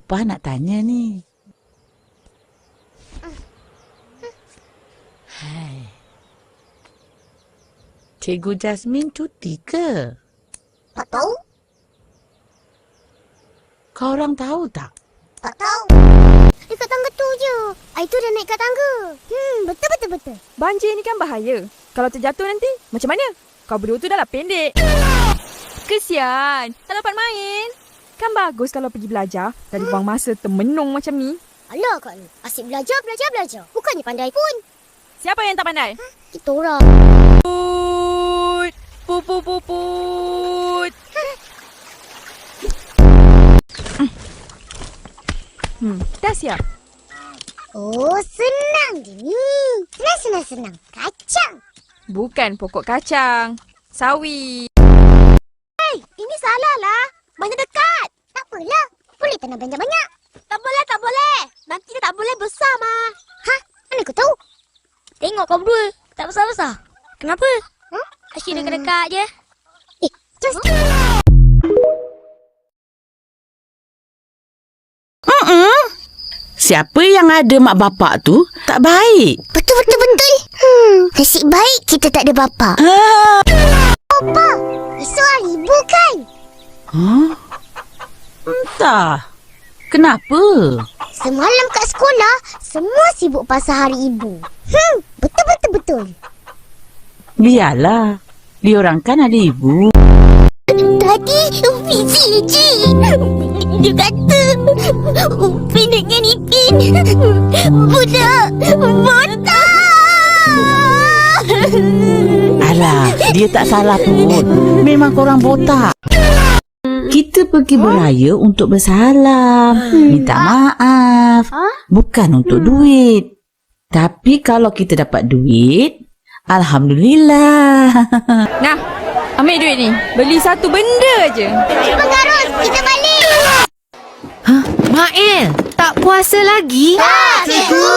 lupa nak tanya ni. Hai. Cikgu Jasmine cuti ke? Tak tahu. Kau orang tahu tak? Tak tahu. Dekat tangga tu je. Air tu dah naik kat tangga. Betul. Banjir ni kan bahaya. Kalau terjatuh nanti, macam mana? Kau berdua tu dah lah pendek. Kesian. Tak dapat main. Kan bagus kalau pergi belajar dan buang masa termenung macam ni. Alah Kak Lu. Asyik belajar. Bukannya pandai pun. Siapa yang tak pandai? Kita orang. Put. Dah siap? Oh, senang je ni. Senang. Kacang. Bukan pokok kacang. Sawi. Hei, ini salah lah. Banyak dekat. Tak apalah. Boleh tanam banyak-banyak. Tak boleh. Nanti dia tak boleh besar, Ma. Hah? Mana kau tahu? Tengok kau berdua. Tak besar-besar. Kenapa? Asyik dekat-dekat je. Just. Siapa yang ada mak bapak tu tak baik. Betul. Nasib baik kita tak ada bapa. Bapa, esok hari ibu kan? Entah. Kenapa? Semalam kat sekolah, semua sibuk pasal hari ibu. Betul. Biarlah. Diorang kan ada ibu. Tadi Fizi je. Dia kata Upin dengan Ipin budak. Alah, dia tak salah pun. Memang korang botak. Kita pergi beraya untuk bersalam, minta maaf. Bukan untuk duit. Tapi kalau kita dapat duit, alhamdulillah. Nah, ambil duit ni. Beli satu benda je. Pengarus, kita balik. Mael, tak puasa lagi? Tak, cikgu.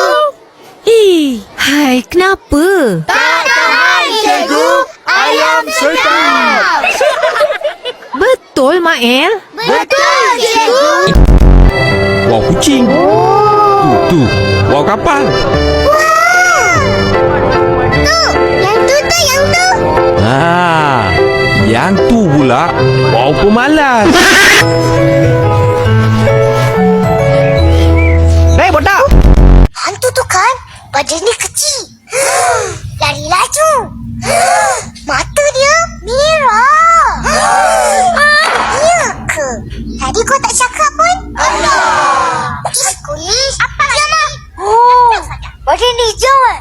Hai, kenapa? Tak tahan, cikgu. Ayam sedap. Betul, Mael? Betul, cikgu. Wow kucing. Tu. Wow kapal. Yang tu. Yang tu pula wow pemalas. Hei botak. Hantu tu kan badannya kecil. Lari laju. Mata dia merah. Ya ke? Tadi kau tak cakap pun? Alah. Kulis. Apa lagi? Oh. Badan hijau eh?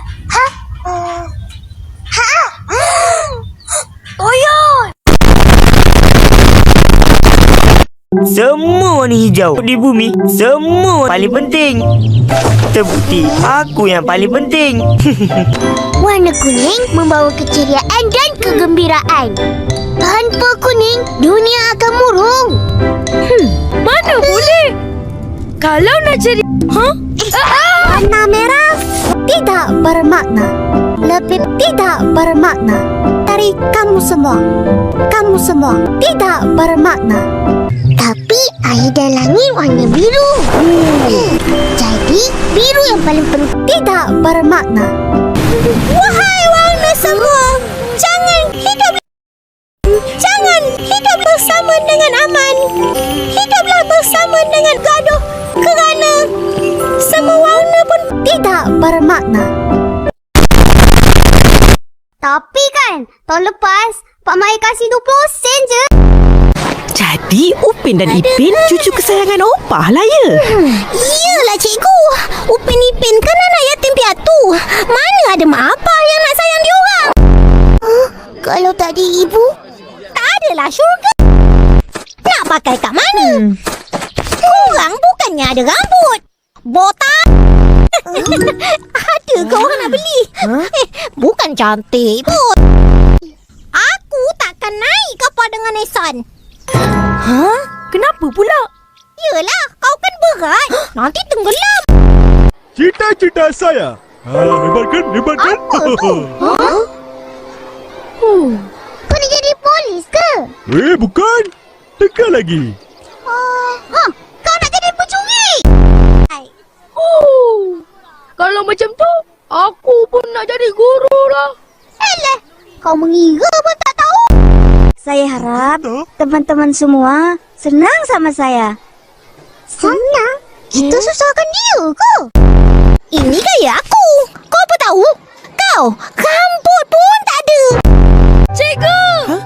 Toyol. Semua warna hijau di bumi, semua paling penting. Terbukti aku yang paling penting. Warna kuning membawa keceriaan dan kegembiraan. Tanpa kuning, dunia akan murung. Mana boleh? Kalau nak jadi... Warna merah tidak bermakna. Lebih tidak bermakna. Dari kamu semua tidak bermakna. Tapi air dan langit warna biru. Jadi biru yang paling penting tidak bermakna. Wahai warna semua, jangan hidup bersama dengan aman. Hiduplah bersama dengan gaduh, kerana semua warna pun tidak bermakna. Tapi kan, tahun lepas Pak Mai kasih 20 sen je. Jadi Upin dan Ipin cucu kesayangan opah lah ya? Iyalah cikgu. Upin Ipin kan anak yatim piatu. Mana ada mak abah yang nak sayang diorang? Kalau tak ada ibu, tak adalah syurga. Nak pakai kat mana? Korang bukannya ada rambut. Botak. Ada ke orang nak beli? Bukan cantik pun. Aku takkan naik kapal dengan Nissan. Kenapa pula? Yelah, kau kan berat. Nanti tenggelam. Cita-cita saya. Hebat kan? Apa tu? Kau nak jadi polis ke? Bukan. Tengah lagi. Kau nak jadi pencuri? Kau mengira pun tak tahu. Saya harap teman-teman semua senang sama saya. Senang? Kita susahkan dia ke? Ini gaya aku. Kau apa tahu? Kau rambut pun tak ada. Cikgu!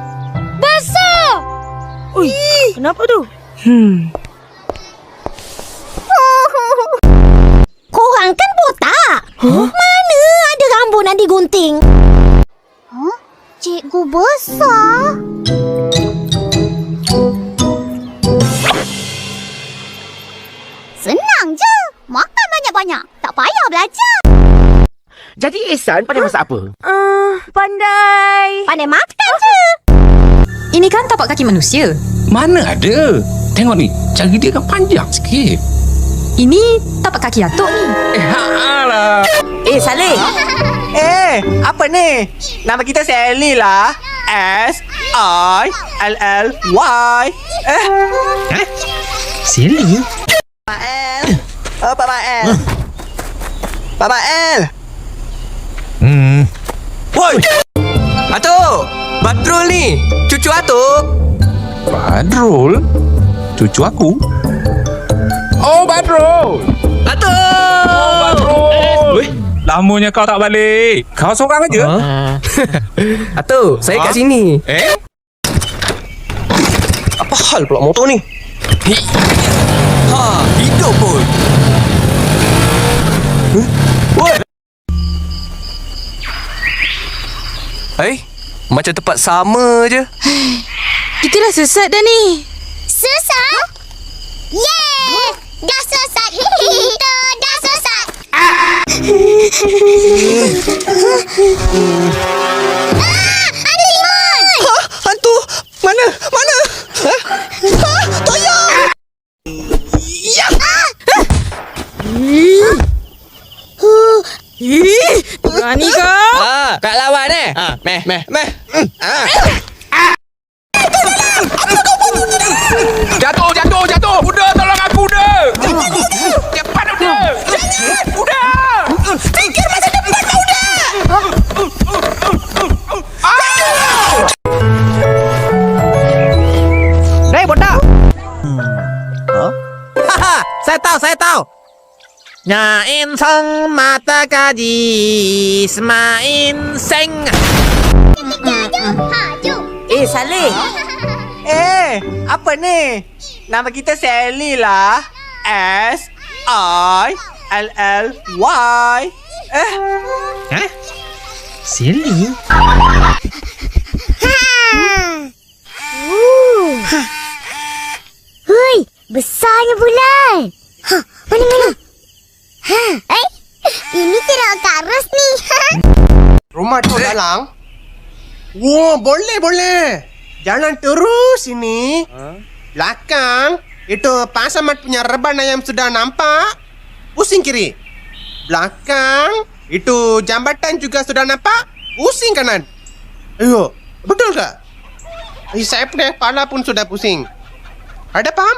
Basah! Ui, kenapa tu? Korang kan botak. Mana ada rambut nak digunting? Cikgu besar. Senang je. Makan banyak-banyak. Tak payah belajar. Jadi Ihsan pandai masak apa? Pandai. Pandai makan je. Ini kan tapak kaki manusia. Mana ada? Tengok ni, jari dia kan panjang sikit. Ini tapak kaki atuk ni. Alah. Saleh. Apa ni? Nama kita Sally lah. S-I-L-L-Y. Sally? Pak Mael. Pak Mael. Pak Mael. Woi! Atuk! Badrul ni! Cucu Atuk! Badrul? Cucu aku? Oh, Badrul! Atuk! Oh, Badrul! Weh, lamanya kau tak balik. Kau seorang aja? Atuk, saya kat sini. Apa hal pula motor ni? Hidup pun! Woi! Macam tempat sama je. Kita dah sesat dah ni. Sesat? Yeay! Dah sesat. Kita dah sesat. Ada timun! Hantu! Mana? Mana? Tolong! Ya! Berani kau? Kak lawan Meh. Jatuh. Udah, tolong aku udah. Cepat udah. Udah. Fikir masa depan kau dah! Hei, botak. Haha, saya tahu. Nyain song mata kaji semain seng. Haju. Saleh. Apa ni? Nama kita Sally lah. S-I-L-L-Y. Sally? Hui, besarnya bulan. Mana? Ini kira karas ni. Rumah tu dalang. Wah, boleh. Jalan terus ini. Belakang. Itu Pasamat punya reban ayam sudah nampak. Pusing kiri. Belakang. Itu jambatan juga sudah nampak. Pusing kanan. Ayo, betul tak? Saya punya kepala pun sudah pusing. Ada paham?